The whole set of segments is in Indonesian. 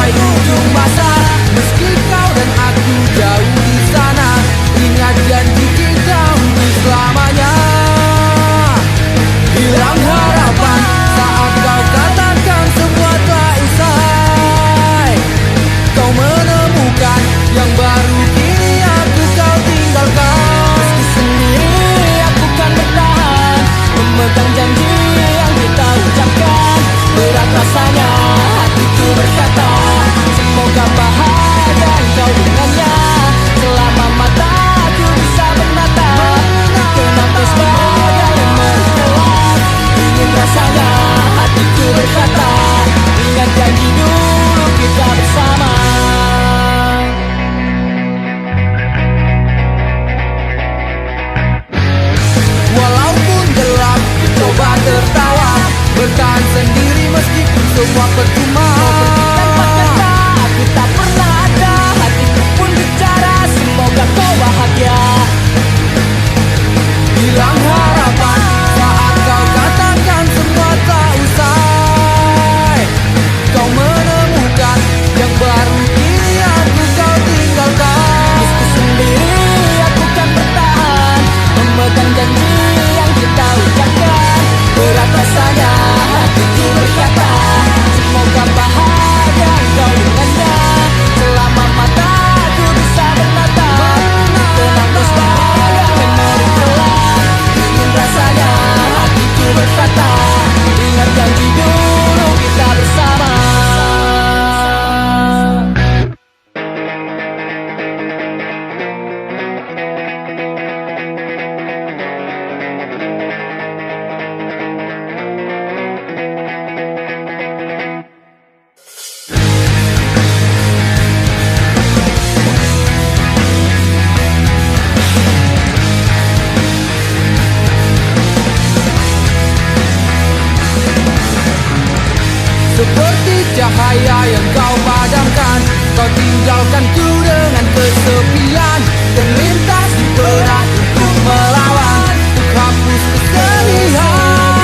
sampai ujung masa. Meski kau dan aku jauh di sana, ingat janji kita untuk selamanya. Hilang harapan saat kau katakan semua telah usai. Kau menemukan yang baru, kini aku kau tinggalkan. Meski sendiri aku kan bertahan, memegang janji yang kita ucapkan. Berat rasanya hatiku berkata, semoga bahagia engkau dengannya. Selama mataku bisa menatap, kenapa sebagai memori gelap. Ingin rasanya hatiku berkata, ingat janji dulu kita bersama. Walaupun gelap, ku coba tertawa, bertahan sendiri meskipun semua percuma. Tanpa kata, aku tak pernah ada, hatiku pun bicara, semoga kau bahagia. Hilang harapan saat kau katakan semua tak usai. Kau menemukan yang baru, kini aku kau tinggalkan. Meski sendiri aku kan bertahan, memegang janji yang kita ucapkan. Berat rasanya hatiku berkata, semoga bahagia engkau dengannya. Selama mataku bisa menatap, tenang sebagai memori gelap. Ingin rasanya hatiku berkata, ingat janji dulu kita bersama. Seperti cahaya yang kau padamkan, kau tinggalkanku dengan kesepian. Terlintas di benak untuk melawan, untuk hapus kesedihan.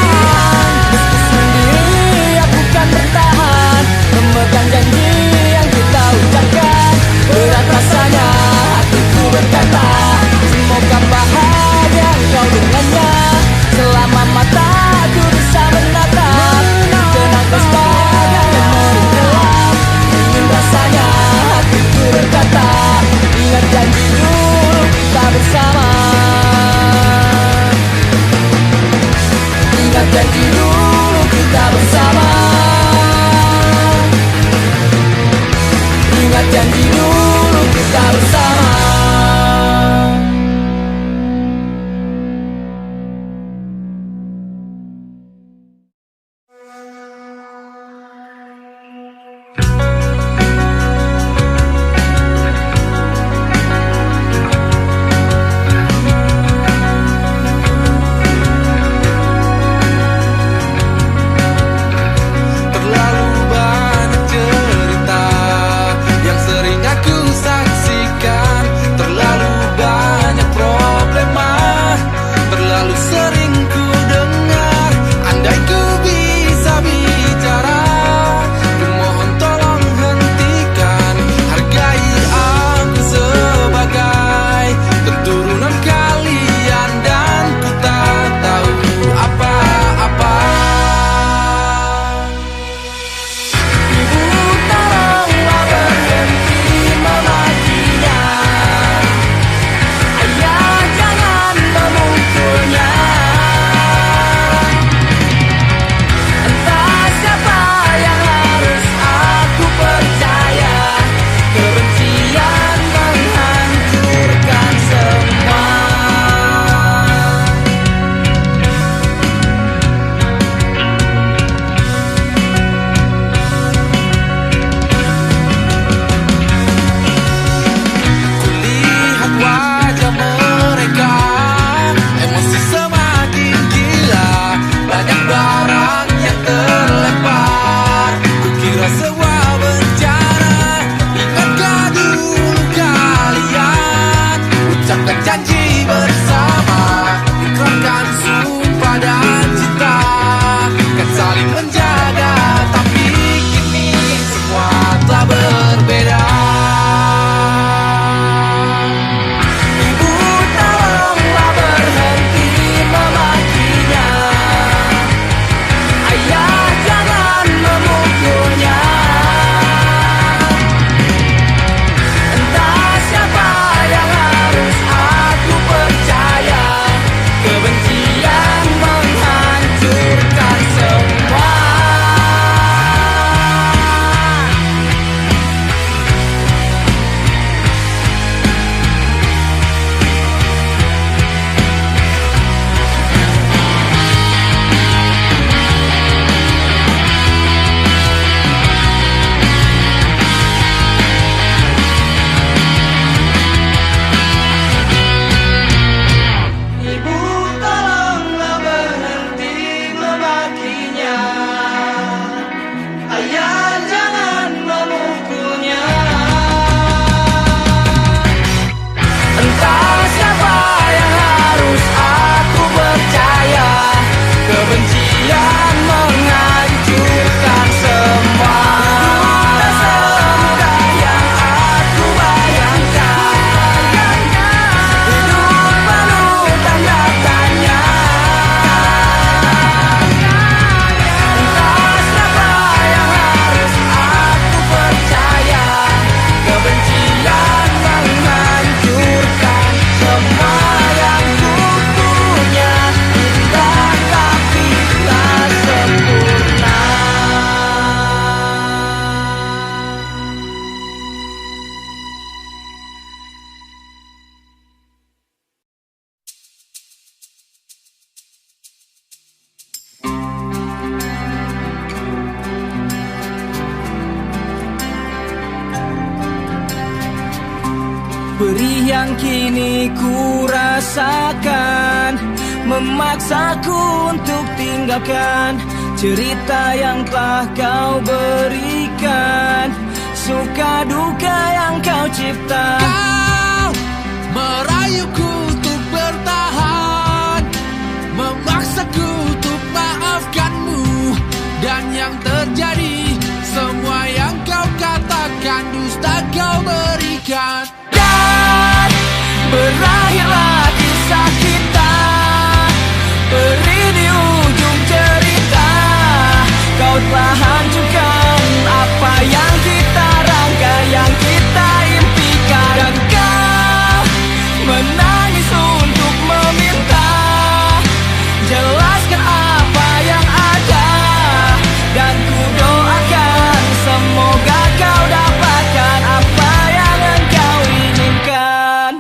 Meski sendiri aku kan bertahan, memegang janji yang kita ucapkan. Berat rasanya hatiku berkata, semoga bahagia engkau dengannya. Selama mataku bisa menatap, tenang sebagai memori gelap. Ingin rasanya hatiku berkata, Perih yang kini ku rasakan memaksaku untuk tinggalkan cerita yang telah kau berikan, suka duka yang kau cipta. Kau merayuku untuk bertahan, memaksaku untuk maafkanmu. Dan yang terjadi, semua yang kau katakan dusta kau berikan. Dan berakhirlah kisah kita, perih di ujung cerita. Kau telah hancurkan apa yang kita rangka, yang kita impikan. Dan kau menangis untuk meminta, jelaskan apa yang ada. Dan ku doakan semoga kau dapatkan apa yang engkau inginkan.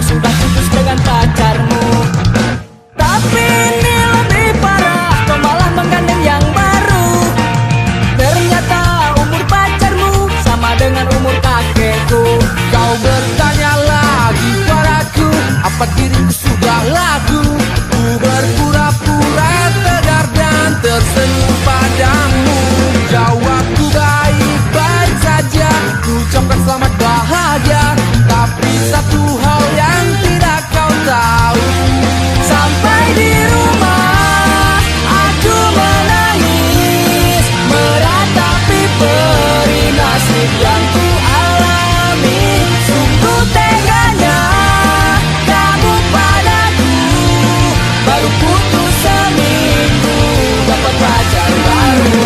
kau sudah putus dengan pacarmu. Tapi ini lebih parah, kau malah menggandeng yang baru. Ternyata umur pacarmu sama dengan umur kakekku. Kau bertanya lagi padaku, apa diriku sudah laku? Ku berpura-pura tegar dan tersenyum padamu. Jawabku baik-baik saja, ku ucapkan selamat bahagia. Tapi satu hal yang tidak kau tahu, Sampai di rumah aku menangis, meratapi perih nasib yang ku alami. Sungguh teganya kamu padaku, baru putus seminggu dapat pacar baru.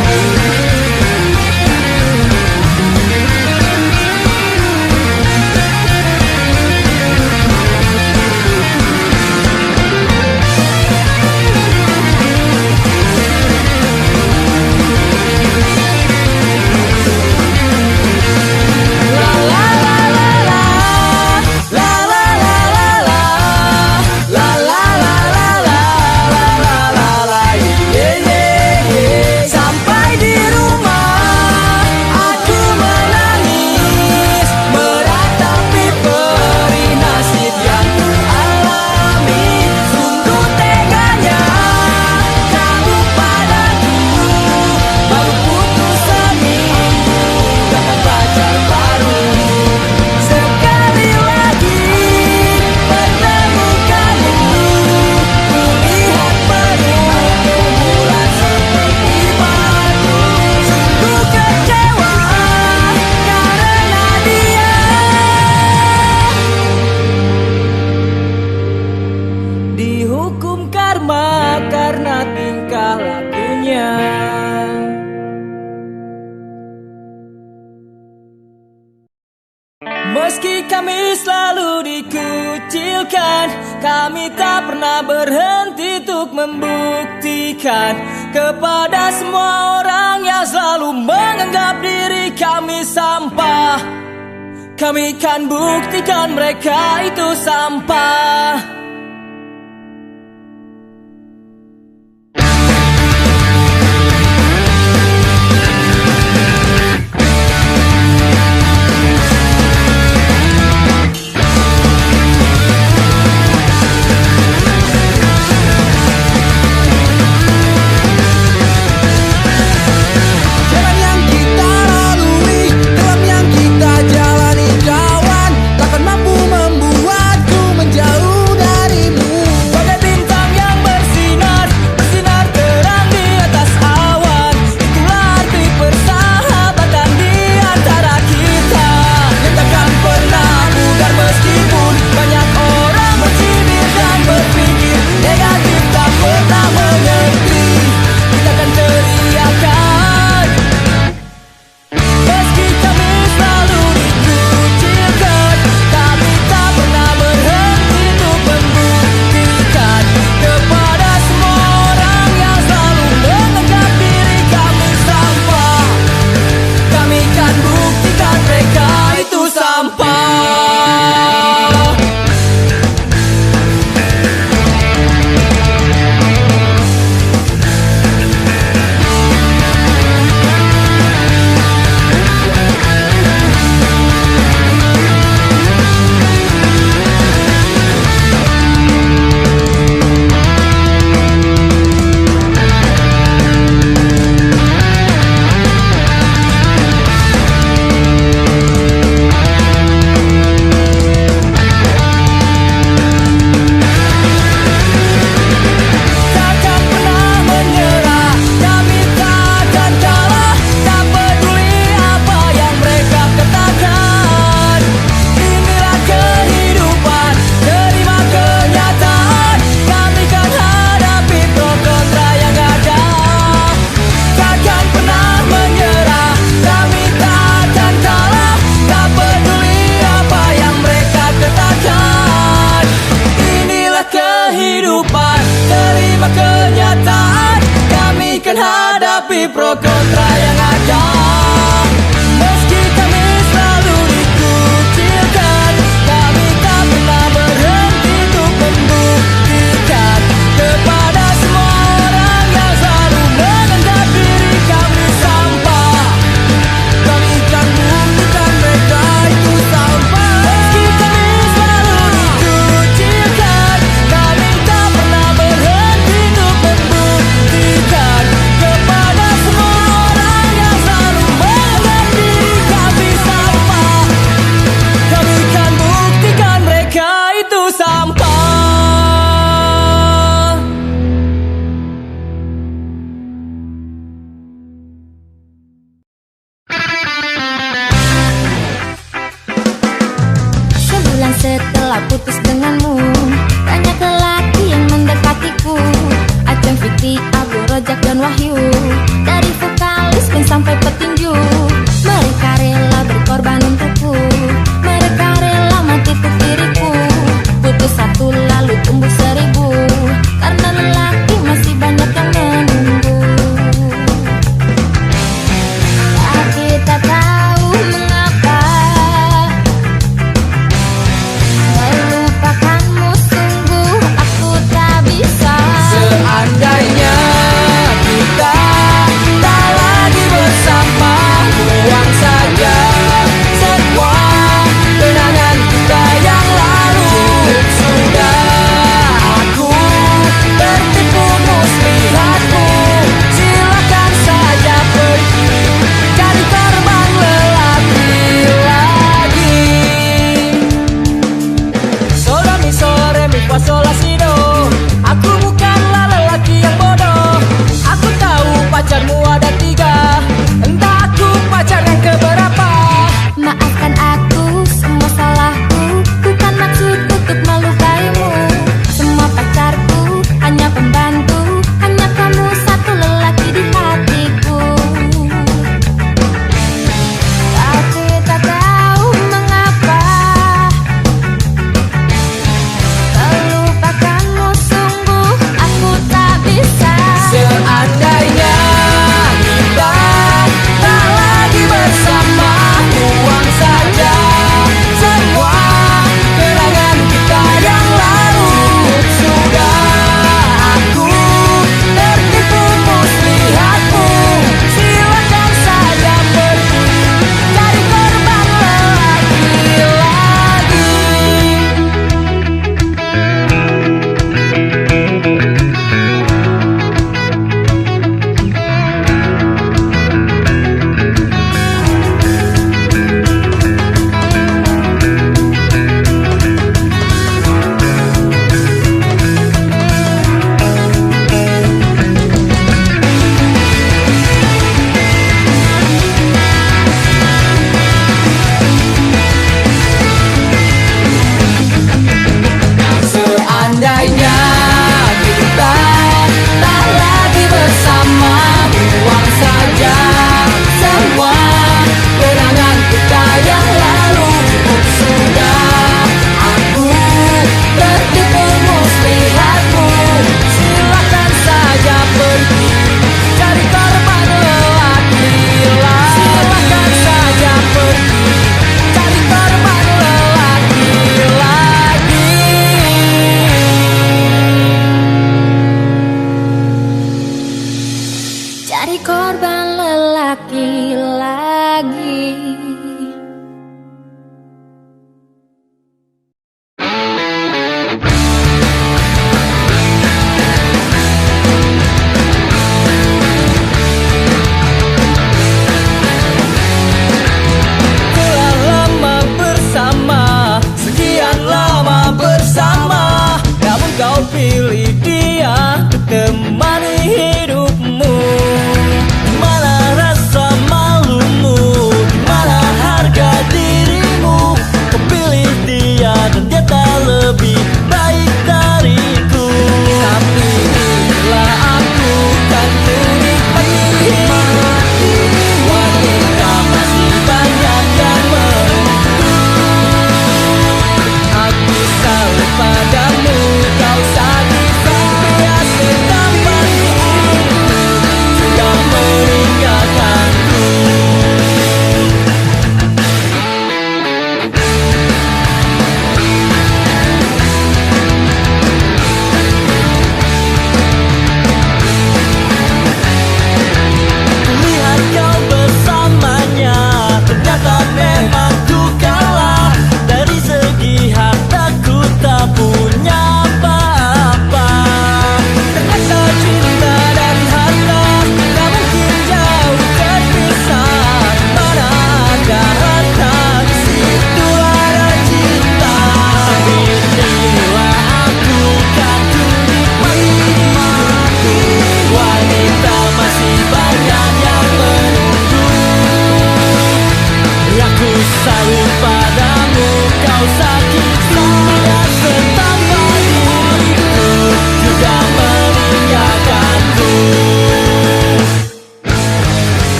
Sampai di rumah aku menangis, meratapi perih nasib yang ku alami. Sungguh teganya kamu padaku, baru putus seminggu dapat pacar baru. Sekali lagi pertemukanmu, ku lihat penuh bulan seperti batu. Sungguh kecewa karena dia dihukum karma karena tingkah lakunya. Meski kami selalu dikucilkan, kami tak pernah berhenti untuk membuktikan kepada semua orang yang selalu menganggap diri kami sampah. Kami kan buktikan mereka itu sampah. jalan yang kita lalui, dalam yang kita jalani kawan, takkan mampu membuatku menjauh darimu. Bagai bintang yang bersinar, bersinar terang di atas awan. Itulah arti persahabatan di antara kita. Yang takkan pernah pudar meskipun Banyak orang mencibir dan berpikir negatif, tak pernah mengerti. Kita akan teriakan meski kami selalu dikucilkan. Kami tak pernah berhenti untuk membuktikan kepada semua orang yang selalu menganggap diri kami sampah. Kami kan buktikan mereka itu sampah. Takkan pernah menyerah, kami takkan kalah. Tak peduli apa yang mereka katakan. Inilah kehidupan, terima kenyataan. Kami kan hadapi pro kontra yang ada. Takkan pernah menyerah, kami takkan kalah. Tak peduli apa yang mereka katakan. Inilah kehidupan, terima kenyataan. Kami kan hadapi pro kontra yang ada. Meski kami selalu dikucilkan, kami tak pernah berhenti fa sol la si do. Aku bukanlah lelaki yang bodoh. Aku tahu pacarmu ada 3. Entah aku pacar yang keberapa. Maafkan aku, semua salahku. Bukan maksud untuk melukaimu. Semua pacarku hanya pembantu. Hanya kamu satu lelaki di hatiku. Tapi tak tahu mengapa melupakanmu sungguh aku tak bisa. Seandainya kita tak lagi bersama, buang saja semua kenangan kita yang lalu. Sudah aku tertipu muslihatmu. Silakan saja pergi, cari korban lelaki lagi. Seandainya kita tak lagi bersama, buang saja semua kenangan kita yang lalu. Sudah aku tertipu muslihatmu. Silakan saja pergi, cari korban lelaki lagi. Silakan saja pergi, cari korban lelaki lagi. Cari korban lelaki lagi. Telah lama bersama, sekian lama bersama, namun kau pilih